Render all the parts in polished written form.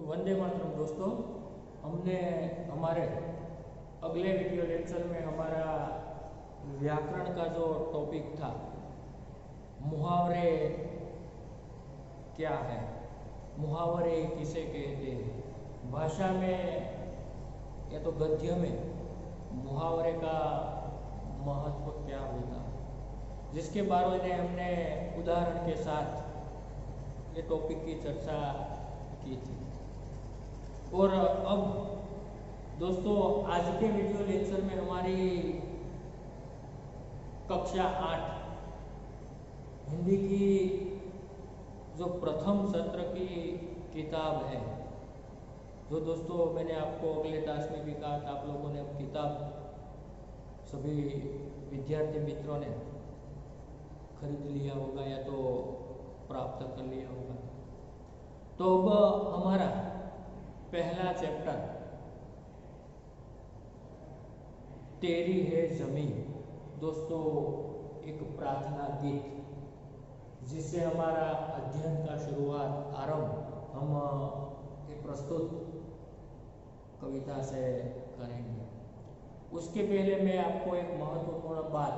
वंदे मातरम दोस्तों। हमने हमारे अगले वीडियो लेक्चर में हमारा व्याकरण का जो टॉपिक था, मुहावरे क्या है, मुहावरे किसे कहते हैं, भाषा में या तो गद्य में मुहावरे का महत्व क्या होता है, जिसके बारे में हमने उदाहरण के साथ ये टॉपिक की चर्चा की थी। और अब दोस्तों आज के वीडियो लेक्चर में हमारी कक्षा 8 हिंदी की जो प्रथम सत्र की किताब है, जो दोस्तों मैंने आपको अगले क्लास में भी कहा था, आप लोगों ने अब किताब सभी विद्यार्थी मित्रों ने खरीद लिया होगा या तो प्राप्त कर लिया होगा। तो अब हमारा पहला चैप्टर तेरी है जमीन, दोस्तों एक प्रार्थना गीत, जिससे हमारा अध्ययन का शुरुआत आरंभ हम एक प्रस्तुत कविता से करेंगे। उसके पहले मैं आपको एक महत्वपूर्ण बात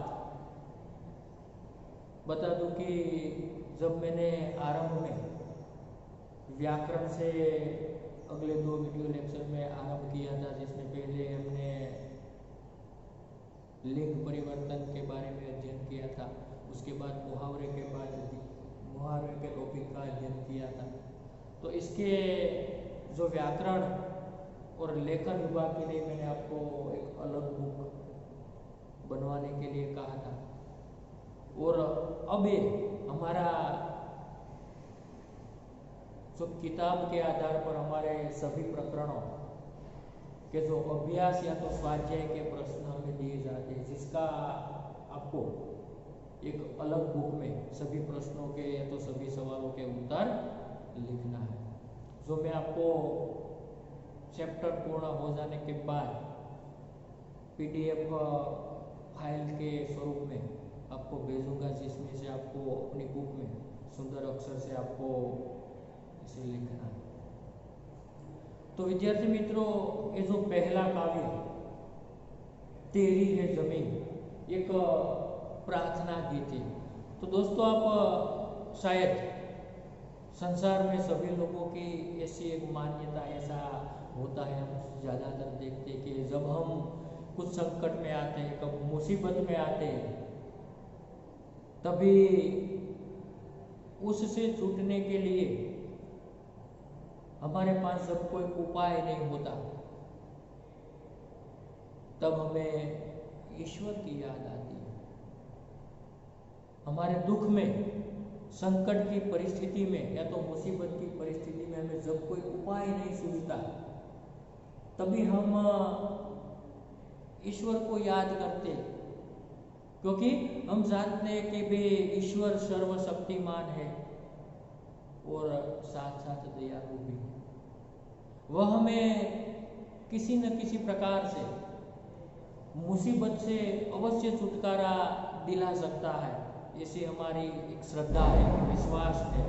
बता दूं कि जब मैंने आरंभ में व्याकरण से अगले 2 वीडियो लेक्चर में आरंभ किया था, जिसमें पहले हमने लिंग परिवर्तन के बारे में अध्ययन किया था, उसके बाद मुहावरे के टॉपिक का अध्ययन किया था। तो इसके जो व्याकरण और लेखन विभाग के लिए मैंने आपको एक अलग बुक बनवाने के लिए कहा था। और अब ये हमारा जो किताब के आधार पर हमारे सभी प्रकरणों के जो अभ्यास या तो स्वाध्याय के प्रश्न हमें दिए जाते हैं, जिसका आपको एक अलग बुक में सभी प्रश्नों के या तो सभी सवालों के उत्तर लिखना है, जो मैं आपको चैप्टर पूर्ण हो जाने के बाद PDF फाइल के स्वरूप में आपको भेजूंगा, जिसमें से आपको अपनी बुक में सुंदर अक्षर से आपको इसे लिखना है। तो विद्यार्थी मित्रों, ये जो पहला काव्य तेरी है जमीन एक प्रार्थना गीत है। तो दोस्तों आप शायद संसार में सभी लोगों की ऐसी एक मान्यता, ऐसा होता है, हम ज़्यादातर देखते हैं कि जब हम कुछ संकट में आते हैं, कब मुसीबत में आते हैं, तभी उससे छूटने के लिए हमारे पास जब कोई उपाय नहीं होता, तब हमें ईश्वर की याद आती है। हमारे दुख में, संकट की परिस्थिति में या तो मुसीबत की परिस्थिति में हमें जब कोई उपाय नहीं सूझता, तभी हम ईश्वर को याद करते, क्योंकि हम जानते हैं कि वे ईश्वर सर्वशक्तिमान है और साथ साथ दयालु भी। वह हमें किसी न किसी प्रकार से मुसीबत से अवश्य छुटकारा दिला सकता है, ऐसी हमारी एक श्रद्धा है, विश्वास है।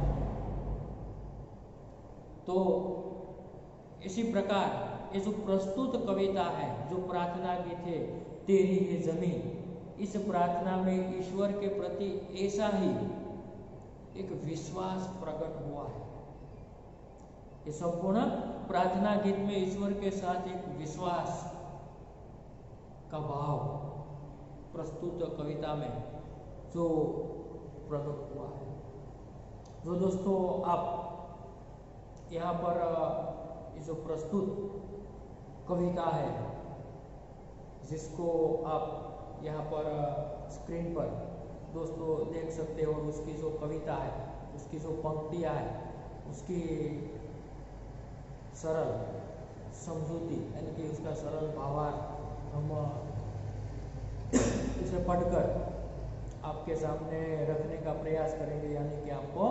तो इसी प्रकार ये जो प्रस्तुत कविता है, जो प्रार्थना गीत है तेरी है जमीन, इस प्रार्थना में ईश्वर के प्रति ऐसा ही एक विश्वास प्रकट हुआ है। ये संपूर्ण प्रार्थना गीत में ईश्वर के साथ एक विश्वास का भाव प्रस्तुत कविता में जो प्रकट हुआ है। जो दोस्तों आप यहाँ पर ये जो प्रस्तुत कविता है, जिसको आप यहाँ पर स्क्रीन पर दोस्तों देख सकते हो, उसकी जो कविता है, उसकी जो पंक्तियाँ है, उसकी सरल समझूती यानी कि उसका सरल भावार्थ हम इसे पढ़कर आपके सामने रखने का प्रयास करेंगे, यानी कि आपको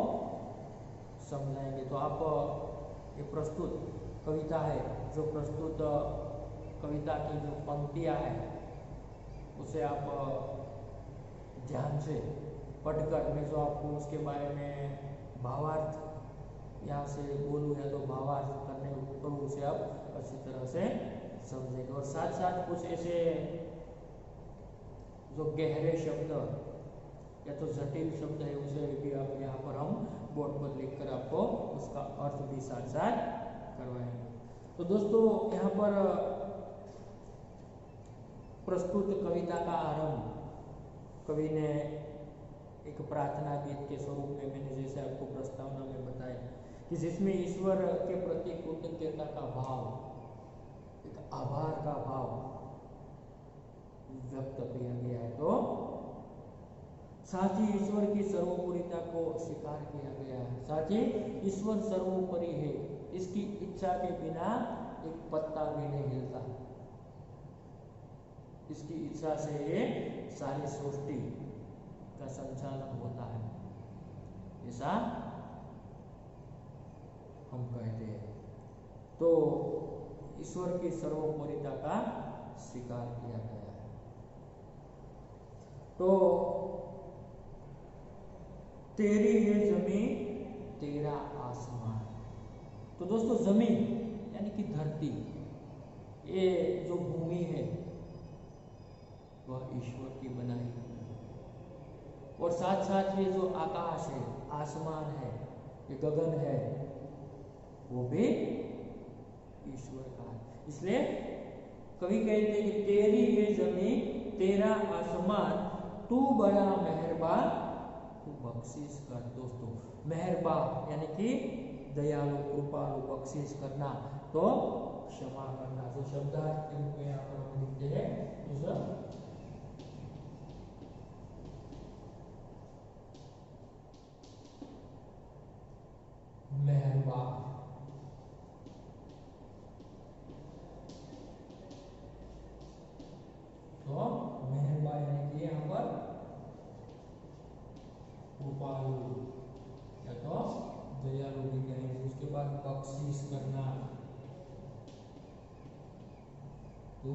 समझाएंगे। तो आप ये प्रस्तुत कविता है, जो प्रस्तुत कविता की जो पंक्तियाँ हैं, उसे आप ध्यान से पढ़कर मैं जो आपको उसके बारे में भावार्थ यहाँ से बोलूँ या तो भावार्थ करने करूँ उसे आप अच्छी तरह से समझेंगे। और साथ साथ कुछ ऐसे जो गहरे शब्द या तो जटिल शब्द है उसे भी आप यहाँ पर हम बोर्ड पर लिखकर आपको उसका अर्थ भी साथ साथ करवाएंगे। तो दोस्तों यहाँ पर प्रस्तुत कविता का आरंभ कवि ने एक प्रार्थना गीत के स्वरूप में, मैंने जैसे आपको प्रस्तावना में बताया कि जिसमें ईश्वर के प्रति कृतज्ञता का भाव, एक आभार का भाव व्यक्त किया गया है। तो साथ ही ईश्वर की सर्वोपरिता को स्वीकार किया गया है। साथ ही ईश्वर सर्वोपरि है, इसकी इच्छा के बिना एक पत्ता भी नहीं हिलता, इसकी इच्छा से ये सारी सृष्टि का संचालन होता है, ऐसा हम कहते हैं। तो ईश्वर की सर्वोपरिता का स्वीकार किया गया है। तो तेरी है जमीन तेरा आसमान। तो दोस्तों जमीन यानी कि धरती, ये जो भूमि है वह ईश्वर की बनाई है, और साथ साथ ये जो आकाश है, आसमान है, ये गगन है, वो भी ईश्वर का है। इसलिए कवि कहते हैं कि तेरी ये जमीन तेरा आसमान, तू बड़ा मेहरबान तू बख्शिश कर। दोस्तों मेहरबान यानी कि दयालु, कृपालु, बख्शिश करना, तो क्षमा करना। जो शब्दार्थ के रूप में यहाँ पर हम लिखते हैं उस मेहरबान, तो मेहरबान यानी कि यहाँ पर कृपालु या तो दयालु भी कहेंगे। उसके बाद बख्शिश करना, तो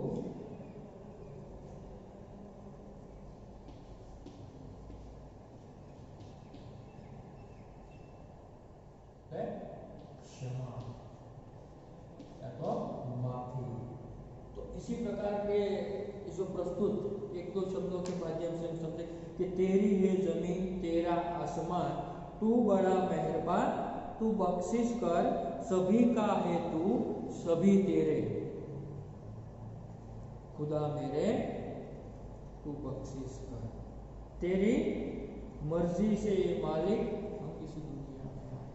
क्षमा या तो माफी। तो इसी प्रकार के जो प्रस्तुत एक दो शब्दों के माध्यम से हम समझे कि तेरी है जमीन तेरा आसमान, तू बड़ा मेहरबान तू बख्शिश कर, सभी का है तू सभी तेरे, खुदा मेरे तू बख्शिश कर। तेरी मर्जी से ये मालिक हम इस दुनिया में आए।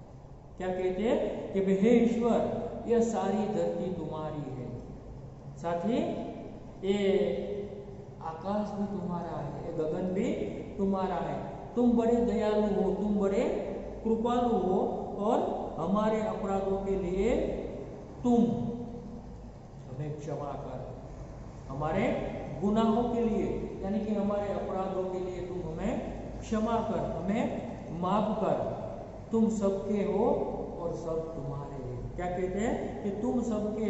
क्या कहते हैं कि हे ईश्वर यह सारी धरती तुम्हारी है, साथ ही ये आकाश भी तुम्हारा है, ये गगन भी तुम्हारा है। तुम बड़े दयालु हो, तुम बड़े कृपालु हो, और हमारे अपराधों के लिए तुम हमें क्षमा कर। हमारे गुनाहों के लिए यानी कि हमारे अपराधों के लिए तुम हमें क्षमा कर, हमें माफ कर। तुम सबके हो और सब तुम्हारे हैं। क्या कहते हैं कि तुम सबके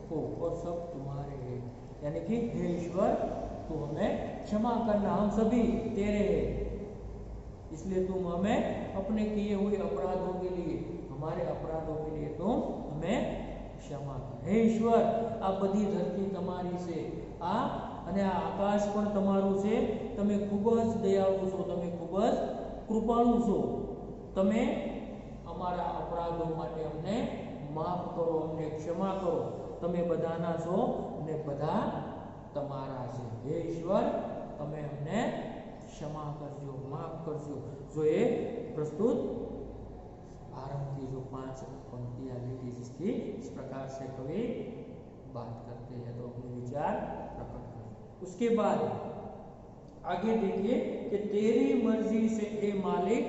हो और सब तुम्हारे हैं, यानी कि हे ईश्वर तू हमें क्षमा करना, हम सभी तेरे हैं, इसलिए तुम हमें अपने किए हुए अपराधों के लिए, हमारे अपराधों के लिए तुम हमें क्षमा कर। हे ईश्वर आ बधी धरती તમારી છે, આ અને આ આકાશ પણ તમારું છે। તમે ખૂબ જ દયાળુ છો, તમે ખૂબ જ કૃપાળુ છો। તમે અમારા अपराधों માટે અમને માફ કરો, અમને ક્ષમા કરો। તમે બધાના છો અને બધા તમારા છે। હે ઈશ્વર તમે અમને क्षमा करजो, माफ करजो। जो ये प्रस्तुत आरंभ की जो 5 पंक्तियां लिखी, जिसकी इस प्रकार से कवि बात करते हैं, तो अपने विचार प्रकट करते। उसके बाद आगे देखिए कि तेरी मर्जी से ए मालिक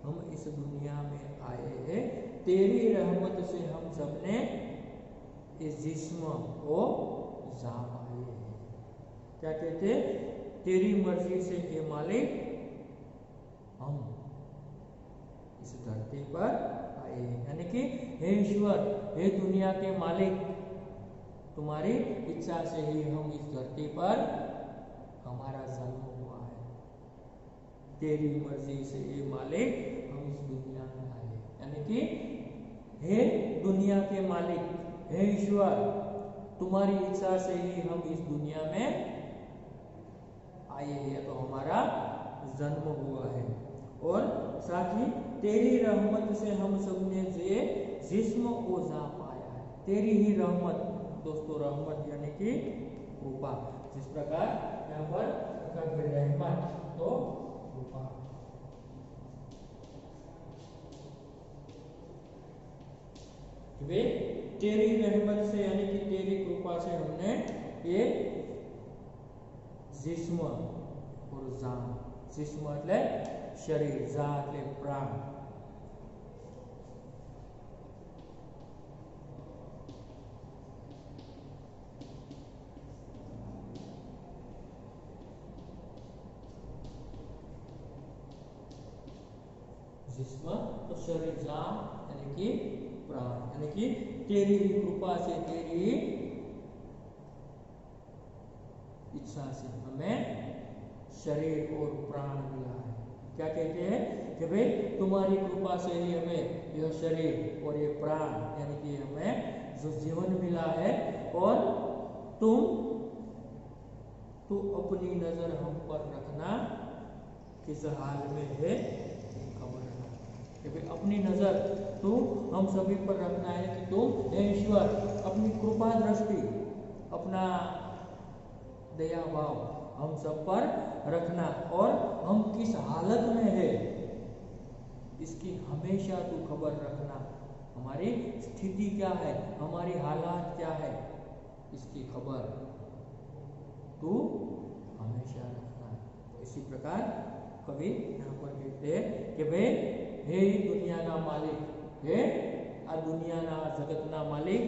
हम इस दुनिया में आए हैं, तेरी रहमत से हम सबने इस जिस्म को जाम आए हैं। क्या कहते हैं? तेरी मर्जी से हे मालिक हम इस धरती पर आए हैं, यानी कि हे ईश्वर, हे दुनिया के मालिक, तुम्हारी इच्छा से ही हम इस धरती पर हमारा जन्म हुआ है। तेरी मर्जी से हे मालिक हम इस दुनिया में आए, यानी कि हे दुनिया के मालिक, हे ईश्वर, तुम्हारी इच्छा से ही हम इस दुनिया में आए हैं, तो हमारा जन्म हुआ है। और साथ ही तेरी रहमत से हम सबने ये जिस्म ओझा पाया है। तेरी ही रहमत, दोस्तों रहमत यानी कि कृपा, जिस प्रकार यहाँ पर रहमत तो कृपा। वे तेरी रहमत से यानी कि तेरी कृपा से हमने ये जिस्म और जान, जिस्म એટલે शरीर, जान એટલે प्राण, जिस्म तो शरीर, जान यानी कि प्राण, यानी कि तेरी ही कृपा से, तेरी ही इच्छा से हमें शरीर और प्राण मिला है। क्या कहते हैं कि भाई तुम्हारी कृपा से ही हमें यह शरीर और ये प्राण यानी कि हमें जो जीवन मिला है, और तू अपनी नजर हम पर रखना, किस हाल में है खबर रखना, कि भाई अपनी नजर तू हम सभी पर रखना है कि तुम हे ईश्वर अपनी कृपा दृष्टि, अपना दया भाव हम सब पर रखना, और हम किस हालत में है इसकी हमेशा तू खबर रखना। हमारी स्थिति क्या है, हमारी हालात क्या है, इसकी खबर तू हमेशा रखना। तो इसी प्रकार कवि यहाँ पर कहते हैं कि भाई हे दुनियाना मालिक, हे आ दुनियाना जगतना मालिक,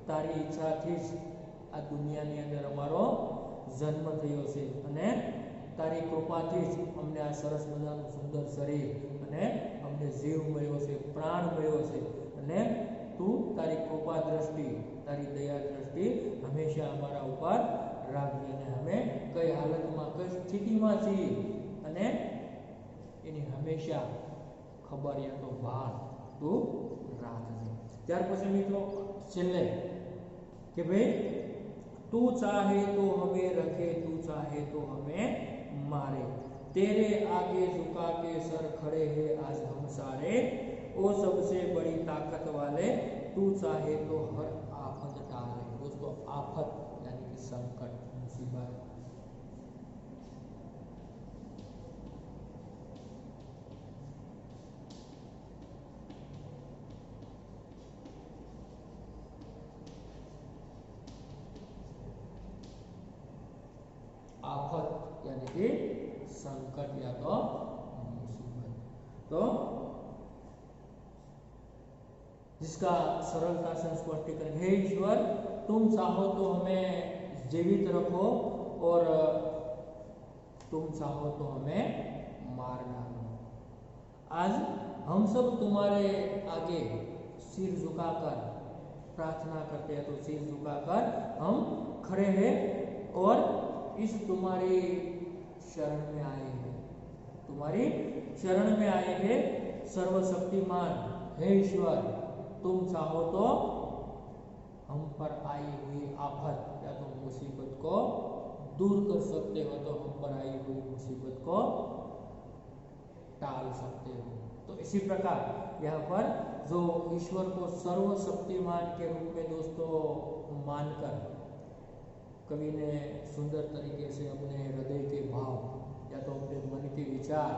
तारी ઈચ્છાથી જ આ દુનિયાની અંદર અમારો જન્મ થયો છે, અને તારી કૃપાથી જ અમને આ સરસ મજાનું સુંદર શરીર અને અમને જીવ મળ્યો છે, પ્રાણ મળ્યો છે, અને તું તારી કૃપા દ્રષ્ટિ, તારી દયા દ્રષ્ટિ હંમેશા અમારા ઉપર રાખજે, અને અમે કઈ હાલતમાં, કઈ સ્થિતિમાં છીએ અને એની હંમેશા ખબર યા તો ભાન તું રાખજે। ત્યાર પછી મિત્રો છેલ્લે कि भाई तू चाहे तो हमें रखे, तू चाहे तो हमें मारे, तेरे आगे झुका के सर खड़े हैं आज हम सारे, ओ सबसे बड़ी ताकत वाले, तू चाहे तो हर आफत टाले। दोस्तों आफत यानी कि संकट, मुसीबत, आफत यानी कि संकट या तो मुसीबत, तो जिसका सरलता से स्पष्टीकरण, हे ईश्वर तुम चाहो तो हमें जीवित रखो और तुम चाहो तो हमें मार डालो। आज हम सब तुम्हारे आगे सिर झुकाकर प्रार्थना करते हैं, तो सिर झुकाकर हम खड़े हैं और इस तुम्हारी शरण में आए हैं, तुम्हारी शरण में आए हैं सर्वशक्तिमान हे ईश्वर, तुम चाहो तो हम पर आई हुई आफत या तो मुसीबत को दूर कर सकते हो, तो हम पर आई हुई मुसीबत को टाल सकते हो। तो इसी प्रकार यहाँ पर जो ईश्वर को सर्वशक्तिमान के रूप में दोस्तों मानकर कवि ने सुंदर तरीके से अपने हृदय के भाव या तो अपने मन के विचार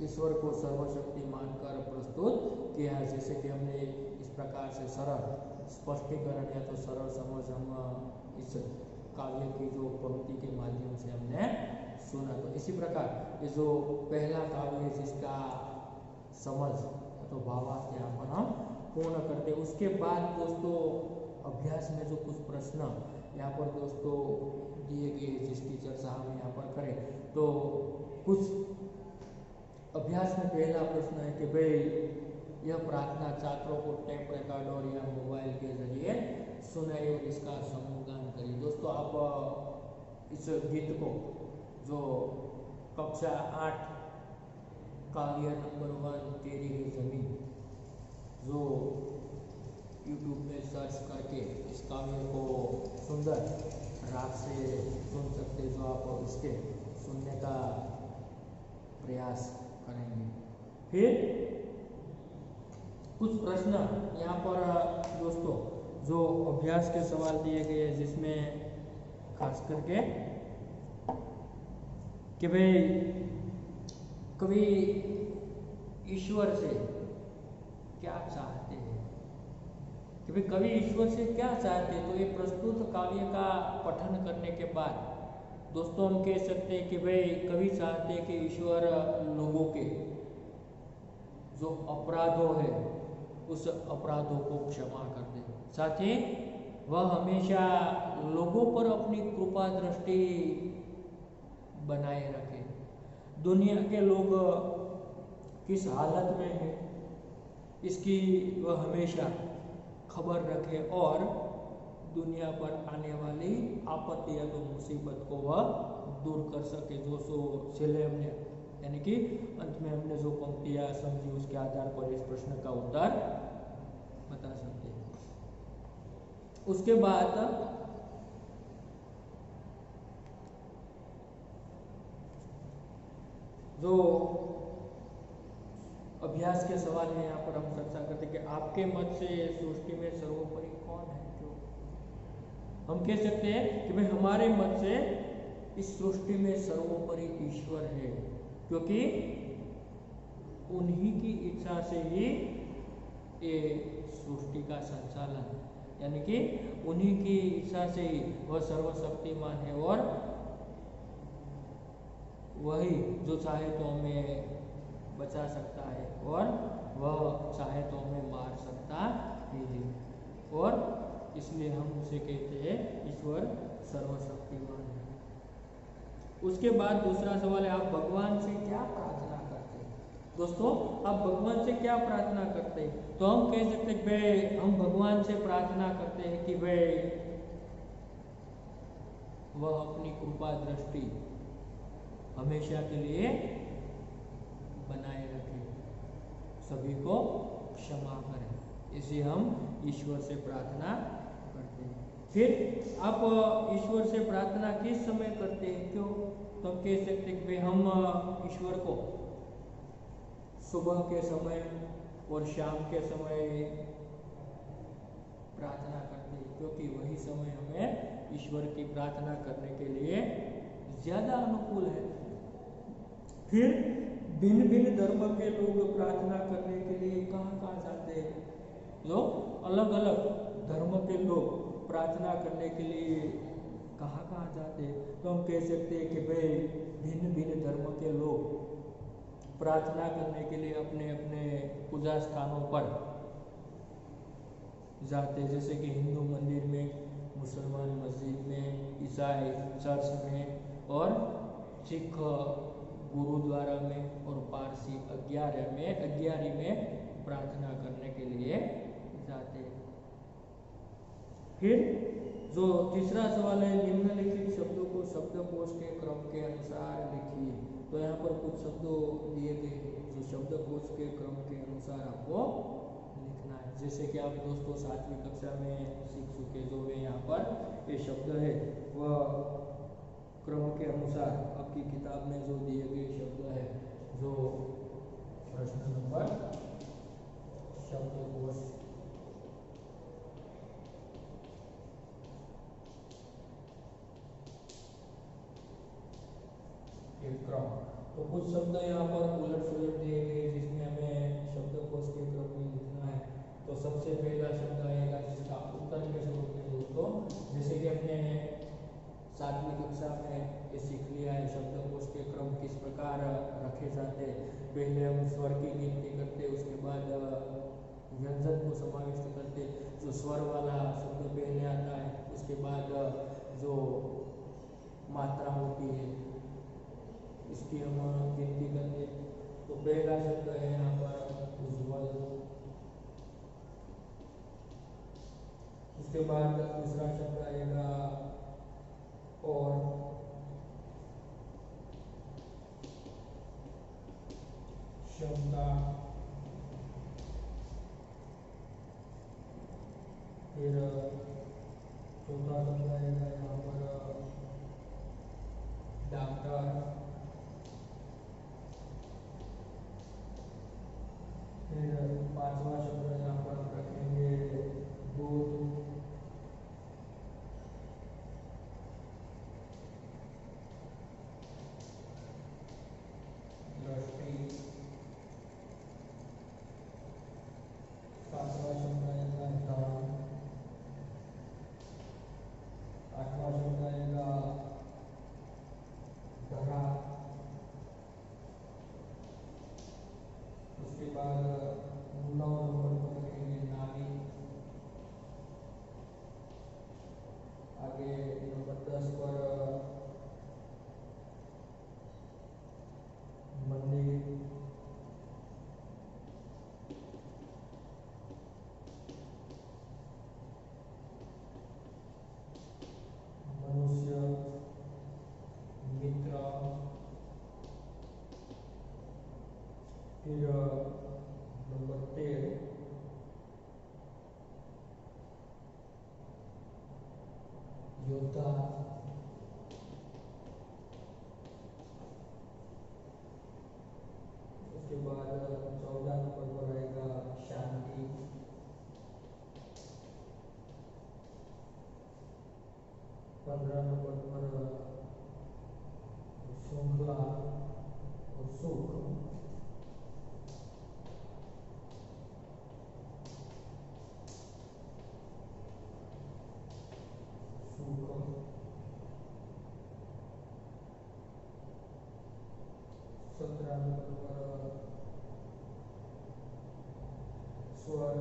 ईश्वर को सर्वशक्ति मानकर प्रस्तुत किया, जैसे कि हमने इस प्रकार से सरल स्पष्टीकरण या तो सरल समझ हम इस काव्य की जो पंक्ति के माध्यम से हमने सुना। तो इसी प्रकार ये जो पहला काव्य जिसका समझ तो भावार्थ यहाँ पर हम पूर्ण करते, उसके बाद दोस्तों अभ्यास में जो कुछ प्रश्न यहाँ पर दोस्तों दिए गए जिसकी चर्चा हम यहाँ पर करें, तो कुछ अभ्यास में पहला प्रश्न है कि भाई यह प्रार्थना छात्रों को टेप रिकॉर्डर या मोबाइल के जरिए सुनाई और इसका समूहगान करिए। दोस्तों आप इस गीत को जो कक्षा 8 काव्य नंबर 1 तेरी है जमीन, जो यूट्यूब में सर्च करके इस काव्य को सुंदर राग से सुन सकते, जो आप इसके सुनने का प्रयास करेंगे। फिर कुछ प्रश्न यहाँ पर दोस्तों जो अभ्यास के सवाल दिए गए हैं, जिसमें खास करके कि भाई कवि ईश्वर से क्या चाहते हैं, कि भाई कवि ईश्वर से क्या चाहते हैं। तो ये प्रस्तुत काव्य का पठन करने के बाद दोस्तों हम कह सकते हैं कि भाई कवि चाहते हैं कि ईश्वर लोगों के जो अपराधों है उस अपराधों को क्षमा कर दे, साथ ही वह हमेशा लोगों पर अपनी कृपा दृष्टि बनाए रखे। दुनिया के लोग किस हालत में है इसकी वह हमेशा खबर रखे और दुनिया पर आने वाली आपत्ति या तो मुसीबत को वह दूर कर सके। जो सो छेले हमने यानी कि अंत में हमने जो पंक्तियां समझी उसके आधार पर इस प्रश्न का उत्तर बता सकते हैं। उसके बाद जो अभ्यास के सवाल है यहाँ पर हम चर्चा करते हैं कि आपके मत से सृष्टि में सर्वोपरि कौन है। क्यों हम कह सकते हैं कि भाई हमारे मत से इस सृष्टि में सर्वोपरि ईश्वर है, क्योंकि उन्हीं की इच्छा से ही ये सृष्टि का संचालन, यानी कि उन्हीं की इच्छा से ही वह सर्वशक्तिमान है और वही जो चाहे तो हमें बचा सकता है और वह चाहे तो हमें मार सकता ही है, और इसलिए हम उसे कहते हैं ईश्वर सर्वशक्तिमान है। उसके बाद दूसरा सवाल है, आप भगवान से क्या प्रार्थना करते हैं। दोस्तों आप भगवान से क्या प्रार्थना करते हैं, तो हम कह सकते हैं भाई हम भगवान से प्रार्थना करते हैं कि भाई वह अपनी कृपा दृष्टि हमेशा के लिए बनाए रखे, सभी को क्षमा करें, इसे हम ईश्वर से प्रार्थना करते हैं। फिर आप ईश्वर से प्रार्थना किस समय करते हैं, क्यों, तो हम कह सकते हैं कि हम ईश्वर को सुबह के समय और शाम के समय प्रार्थना करते हैं, क्योंकि वही समय हमें ईश्वर की प्रार्थना करने के लिए ज्यादा अनुकूल है। फिर भिन्न भिन्न धर्म के लोग प्रार्थना करने के लिए कहाँ जाते हैं, लोग अलग अलग धर्म के लोग प्रार्थना करने के लिए कहाँ जाते हैं, तो हम कह सकते हैं कि भाई भिन्न भिन्न धर्म के लोग प्रार्थना करने के लिए अपने अपने पूजा स्थानों पर जाते हैं, जैसे कि हिंदू मंदिर में, मुसलमान मस्जिद में, ईसाई चर्च में, और सिख गुरुद्वारा में, और पारसी अग्यारी में प्रार्थना करने के लिए जाते हैं। फिर जो तीसरा सवाल है, निम्नलिखित शब्दों को शब्दकोश के क्रम के अनुसार लिखिए। तो यहाँ पर कुछ शब्दों दिए गए जो शब्दकोश के क्रम के अनुसार आपको लिखना है, जैसे कि आप दोस्तों 7वीं कक्षा में सीख चुके, जो है यहाँ पर ये शब्द है वह क्रम के अनुसार आपकी किताब में जो दिए गए शब्द है, जो प्रश्न नंबर शब्दकोश क्रम, तो कुछ शब्द यहाँ पर उलट सुलट दिए गए जिसमें हमें शब्दकोश के क्रम में लिखना है। तो सबसे पहला शब्द आएगा जिसका उत्तर के स्वरूप में दोस्तों, जैसे कि हमने 7वीं कक्षा में ये सीख लिया है शब्दकोश के क्रम किस प्रकार रखे जाते। पहले हम स्वर की गिनती करते, उसके बाद व्यंजन को समाविष्ट करते, जो स्वर वाला शब्द पहले आता है, उसके बाद जो मात्रा होती है इसकी हम गिनती करते। तो पहला शब्द है यहाँ पर उज्ज्वल, उसके बाद दूसरा शब्द आएगा और, रहेगा यहाँ पर डॉक्टर, फिर पांचवा शब्द यहाँ पर हम रखेंगे दूध, दृष्टि, सातवां शब्द आएगा धन, आठवां शब्द आएगा धरा, उसके बाद 9 नंबर पर रखेंगे नारी, आगे नंबर 10 पर मंदिर, मनुष्य, मित्र, फिर नंबर 13 योद्धा, उसके बाद 14 नंबर पर आएगा शांति, 15 नंबर पर श्रृंखला और सुख, 17 नंबर पर स्वर,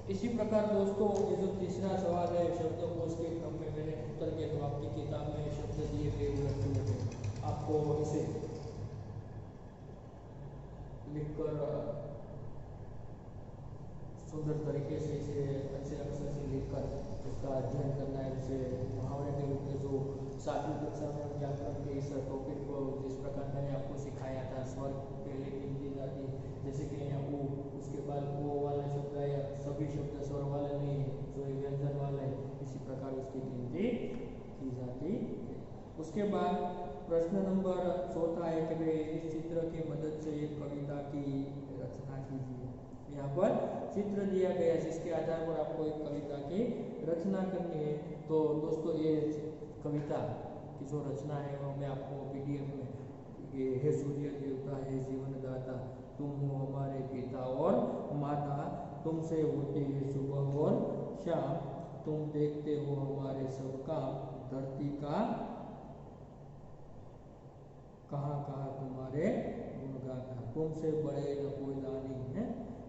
इसी प्रकार दोस्तों ये जो तीसरा सवाल है शब्दकोश के क्रम में मैंने उत्तर के तो आपकी किताब में शब्द दिए गए हुए थे, आपको इसे लिखकर सुंदर तरीके से इसे अच्छे अक्षर से लिखकर उसका अध्ययन करना है। उसे मुहावरे के रूप में जो 7वीं कक्षा में व्याकरण के इस टॉपिक को जिस प्रकार मैंने आपको सिखाया था, स्वर पहले गिनती जाती जैसे कि यहाँ वो, उसके बाद वो वाला शब्द आया, सभी शब्द स्वर वाले नहीं है, जो व्यंजन वाला है, इसी प्रकार उसकी गिनती की जाती है। उसके बाद प्रश्न नंबर 4 है कि भाई इस चित्र की मदद से एक कविता की रचना कीजिए। यहाँ पर चित्र दिया गया है जिसके आधार पर आपको एक कविता की रचना करनी है। तो दोस्तों ये कविता की जो रचना है वो मैं आपको PDF में, ये हे सूर्य देवता, हे जीवनदाता, तुम हो हमारे पिता और माता, तुमसे होती है सुबह और शाम, तुम देखते हो हमारे सब काम, धरती का कहाँ कहाँ तुम्हारे गुण गाथा, तुमसे बड़े न कोई दानी है,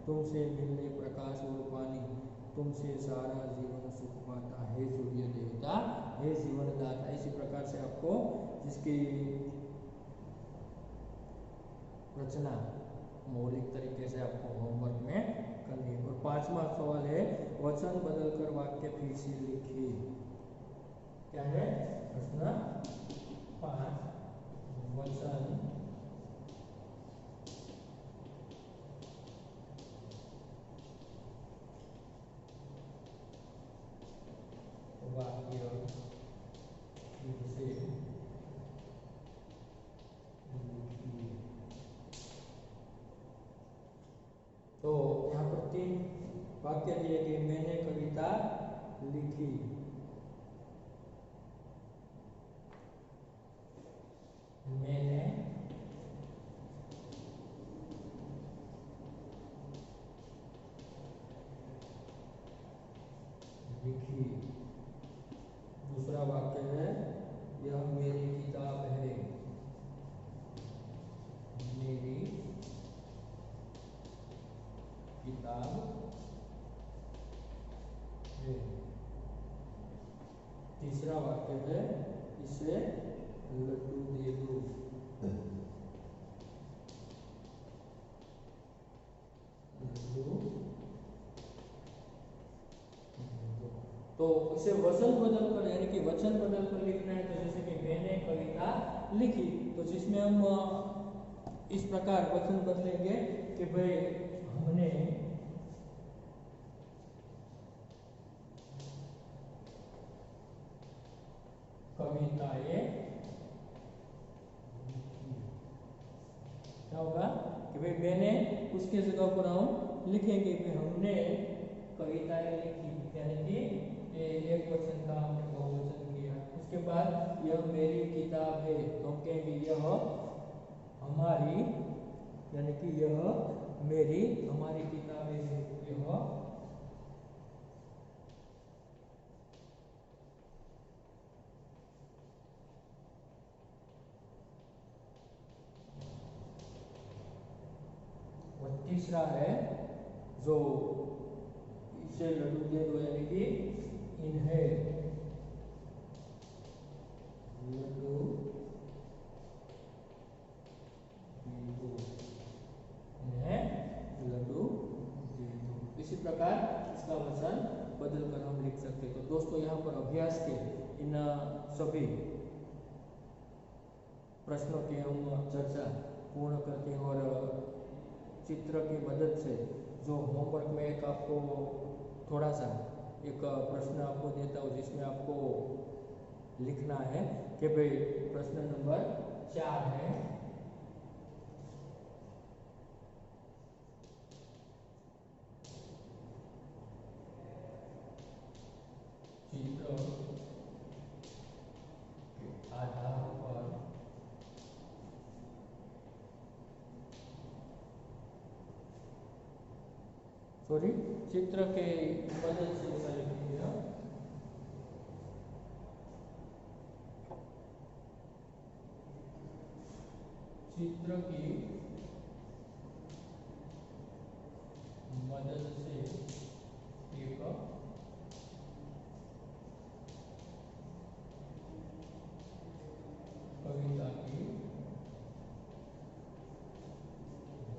तुमसे मिलने प्रकाश और पानी, तुमसे सारा जीवन सुख पाता, हे सूर्य देवता, हे जीवनदाता। इसी प्रकार से आपको जिसकी रचना मौलिक तरीके से आपको होमवर्क में करनी है। और 5वां सवाल है वचन बदलकर वाक्य फिर से लिखिए। क्या है प्रश्न 5, वचन वाक्य फिर से लिखिए। तो यहाँ पर 3 वाक्य दिए गए, मैंने कविता लिखी, मैंने लिखी। दूसरा वाक्य है यह मेरी किताब है, मेरी किताब है। तीसरा वाक्य है इसे लड्डू दे दो, तो इसे वचन बदलकर यानी कि वचन बदलकर लिखना है। तो जैसे कि मैंने कविता लिखी, तो जिसमें हम इस प्रकार वचन बदलेंगे कि भाई हमने भाई मैंने उसके जगह पर हम लिखेंगे कि हमने कविताएं लिखी, यानी कि एक वचन का हमने बहुवचन किया। उसके बाद यह मेरी किताब है तो हम कहेंगे यह हमारी, यानी कि यह मेरी हमारी किताबें है, यह और तीसरा है जो इसे लड्डू दे दो, यानी कि इन्हें लड्डू दे दो, इन्हें लड्डू दे दो। इसी प्रकार इसका वचन बदल कर हम लिख सकते हैं। तो दोस्तों यहाँ पर अभ्यास के इन सभी प्रश्नों की हम चर्चा पूर्ण करते हैं और चित्र की मदद से जो होमवर्क में एक आपको थोड़ा सा एक प्रश्न आपको देता हूँ जिसमें आपको लिखना है कि भाई प्रश्न नंबर 4 है, चित्र के आधार पर चित्र के मदद से ऐसा लिखिएगा, चित्र की मदद से एक कविता की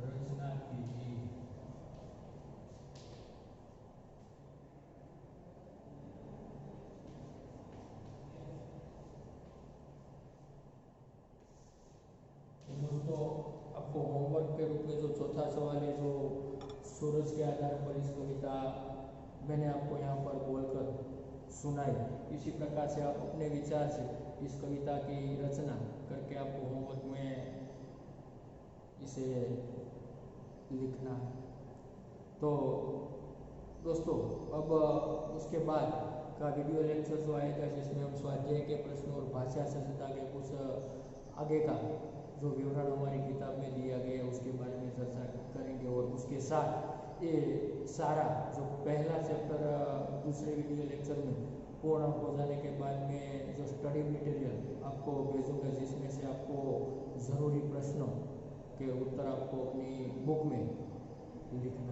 रचना कीजिए। दोस्तों आपको होमवर्क के रूप में जो चौथा सवाल है, जो सूरज के आधार पर इस कविता मैंने आपको यहाँ पर बोलकर सुनाई, इसी प्रकार से आप अपने विचार से इस कविता की रचना करके आपको होमवर्क में इसे लिखना है। तो दोस्तों अब उसके बाद का वीडियो लेक्चर जो आएगा जिसमें हम स्वाध्याय के प्रश्न और भाषा संहिता के कुछ आगे का जो विवरण हमारी किताब में दिया गया है उसके बारे में चर्चा करेंगे और उसके साथ ये सारा जो पहला चैप्टर दूसरे वीडियो लेक्चर में पूर्ण हो जाने के बाद में जो स्टडी मटेरियल आपको भेजूंगा जिसमें से आपको ज़रूरी प्रश्नों के उत्तर आपको अपनी बुक में लिखना